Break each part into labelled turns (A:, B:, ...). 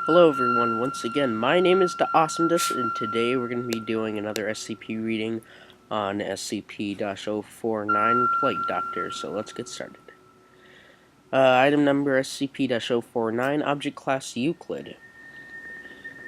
A: Hello everyone, once again, my name is The Awesomeness, and today we're going to be doing another SCP reading on SCP-049 Plague Doctor, so let's get started. Item number SCP-049, Object Class Euclid.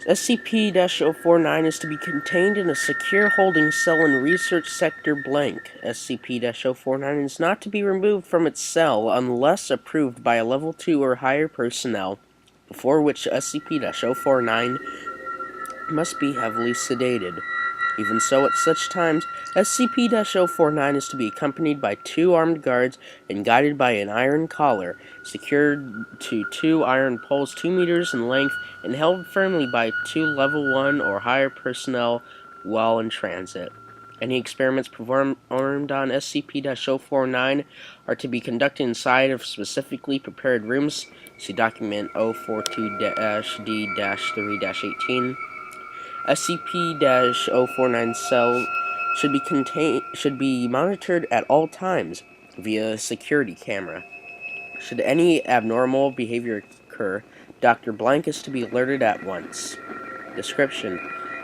A: SCP-049 is to be contained in a secure holding cell in Research Sector Blank. SCP-049 is not to be removed from its cell unless approved by a Level 2 or higher personnel, before which SCP-049 must be heavily sedated. Even so, at such times, SCP-049 is to be accompanied by 2 armed guards and guided by an iron collar, secured to 2 iron poles 2 meters in length and held firmly by 2 Level 1 or higher personnel while in transit. Any experiments performed on SCP-049 are to be conducted inside of specifically prepared rooms. See Document 042-D-3-18. SCP-049 cell should be monitored at all times via a security camera. Should any abnormal behavior occur, Dr. Blank is to be alerted at once. Description: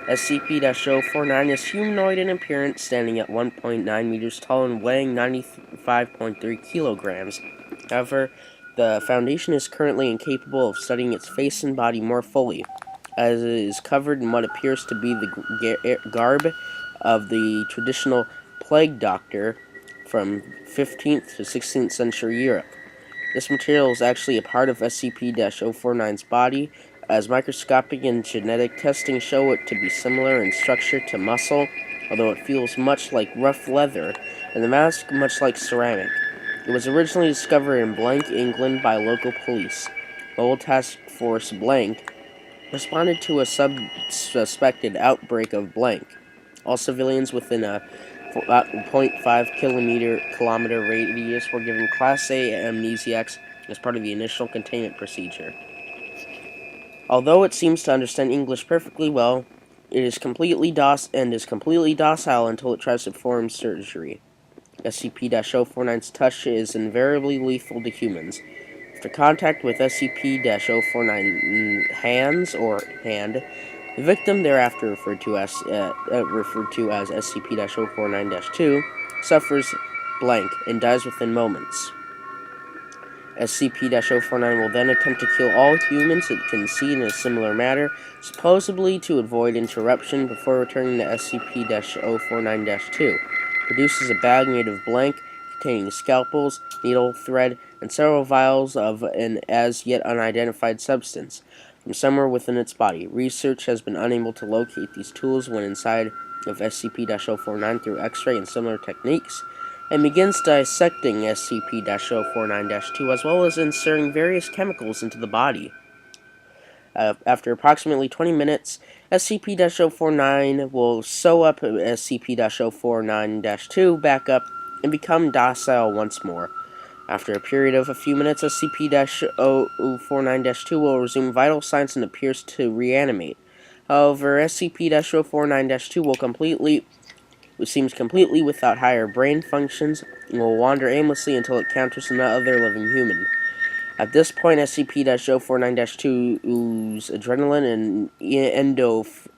A: SCP-049 is humanoid in appearance, standing at 1.9 meters tall and weighing 95.3 kilograms. However, the Foundation is currently incapable of studying its face and body more fully, as it is covered in what appears to be the garb of the traditional plague doctor from 15th to 16th century Europe. This material is actually a part of SCP-049's body, as microscopic and genetic testing show it to be similar in structure to muscle, although it feels much like rough leather, and the mask much like ceramic. It was originally discovered in Blank, England by local police. Mobile Task Force Blank responded to a suspected outbreak of blank. All civilians within a 0.5 kilometer radius were given Class A amnesiacs as part of the initial containment procedure. Although it seems to understand English perfectly well, it is completely docile until it tries to perform surgery. SCP-049's touch is invariably lethal to humans. After contact with SCP-049 hands or hand, the victim, thereafter referred to as SCP-049-2, suffers blank and dies within moments. SCP-049 will then attempt to kill all humans it can see in a similar manner, supposedly to avoid interruption before returning to SCP-049-2. Produces a bag made of blank, containing scalpels, needle, thread, and several vials of an as-yet unidentified substance from somewhere within its body. Research has been unable to locate these tools when inside of SCP-049 through X-ray and similar techniques, and begins dissecting SCP-049-2 as well as inserting various chemicals into the body. After approximately 20 minutes, SCP-049 will sew up SCP-049-2 back up and become docile once more. After a period of a few minutes, SCP-049-2 will resume vital signs and appears to reanimate. However, SCP-049-2 seems completely without higher brain functions and will wander aimlessly until it encounters another living human. At this point, SCP-049-2's adrenaline and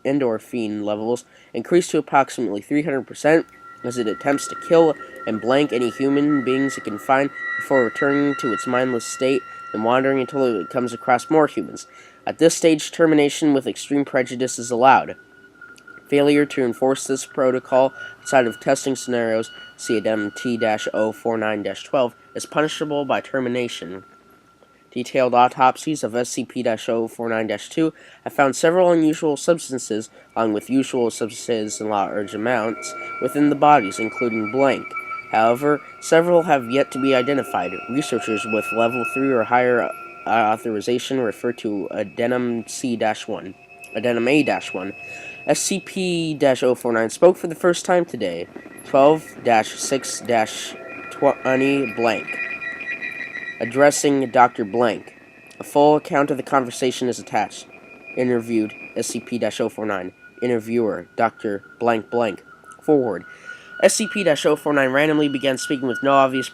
A: endorphin levels increase to approximately 300% as it attempts to kill and blank any human beings it can find before returning to its mindless state and wandering until it comes across more humans. At this stage, termination with extreme prejudice is allowed. Failure to enforce this protocol outside of testing scenarios, see Addendum T-049-12, is punishable by termination. Detailed autopsies of SCP-049-2 have found several unusual substances, along with usual substances in large amounts, within the bodies, including blank. However, several have yet to be identified. Researchers with Level 3 or higher authorization refer to Addendum C-1. Addendum A-1. SCP-049 spoke for the first time today. 12-6-20 blank. Addressing Dr. Blank. A full account of the conversation is attached. Interviewed SCP-049. Interviewer Dr. Blank Blank. Forward. SCP-049 randomly began speaking with no obvious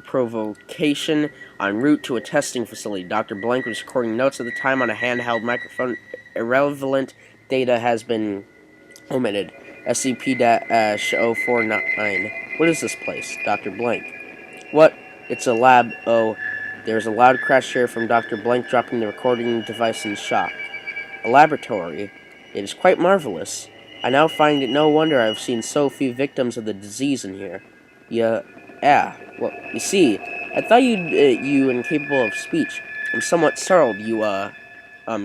A: provocation en route to a testing facility. Dr. Blank was recording notes at the time on a handheld microphone. Irrelevant data has been omitted. SCP-049. What is this place? Dr. Blank. What? It's a lab. Oh, there's a loud crash here from Dr. Blank dropping the recording device in shock. A laboratory. It is quite marvelous. I now find it no wonder I have seen so few victims of the disease in here. Well, you see, I thought you incapable of speech. I'm somewhat startled you,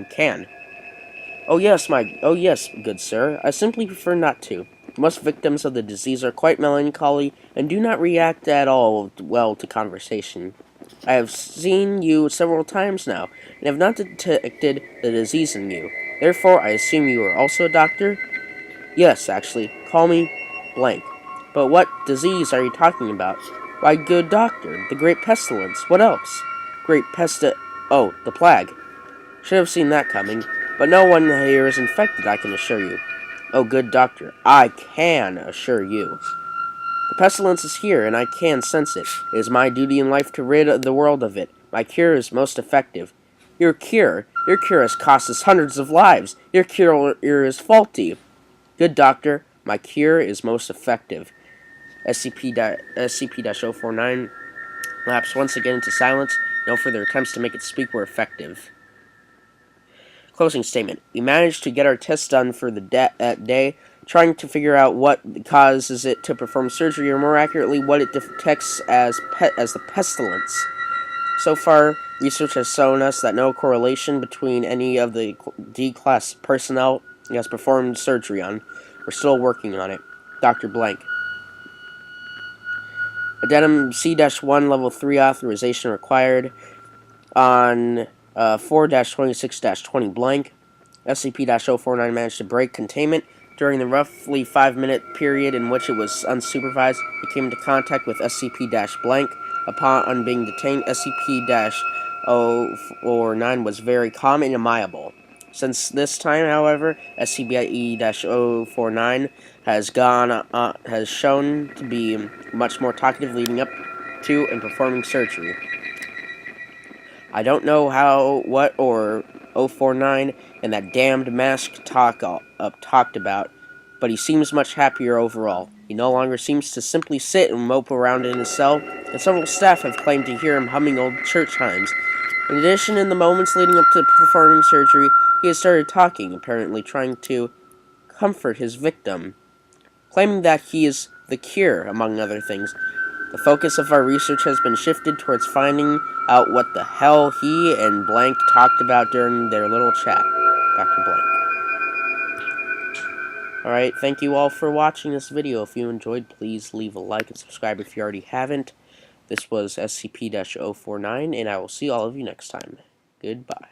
A: can. Oh yes, good sir. I simply prefer not to. Most victims of the disease are quite melancholy and do not react at all well to conversation. I have seen you several times now, and have not detected the disease in you. Therefore, I assume you are also a doctor? Yes, actually. Call me blank. But what disease are you talking about? Why, good doctor, the great pestilence. What else? Oh, the plague. Should have seen that coming. But no one here is infected, I can assure you. Oh, good doctor, I can assure you. The pestilence is here, and I can sense it. It is my duty in life to rid the world of it. My cure is most effective. Your cure has cost us hundreds of lives. Your cure is faulty. Good doctor, my cure is most effective. SCP-049 lapsed once again into silence. No further attempts to make it speak were effective. Closing statement. We managed to get our tests done for the day, trying to figure out what causes it to perform surgery, or more accurately, what it detects as the pestilence. So far, research has shown us that no correlation between any of the D-class personnel has performed surgery on. We're still working on it. Dr. Blank. Addendum C-1 Level 3 authorization required on 4-26-20 blank. SCP-049 managed to break containment. During the roughly 5-minute period in which it was unsupervised, it came into contact with SCP-blank. Upon being detained, SCP-049 was very calm and amiable. Since this time, however, SCP-049 has shown to be much more talkative leading up to and performing surgery. I don't know what 049 and that damned mask talked about, but he seems much happier overall. He no longer seems to simply sit and mope around in his cell, and several staff have claimed to hear him humming old church hymns. In addition, in the moments leading up to performing surgery, he has started talking, apparently trying to comfort his victim, claiming that he is the cure, among other things. The focus of our research has been shifted towards finding out what the hell he and Blank talked about during their little chat. Dr. Blank. Alright, thank you all for watching this video. If you enjoyed, please leave a like and subscribe if you already haven't. This was SCP-049, and I will see all of you next time. Goodbye.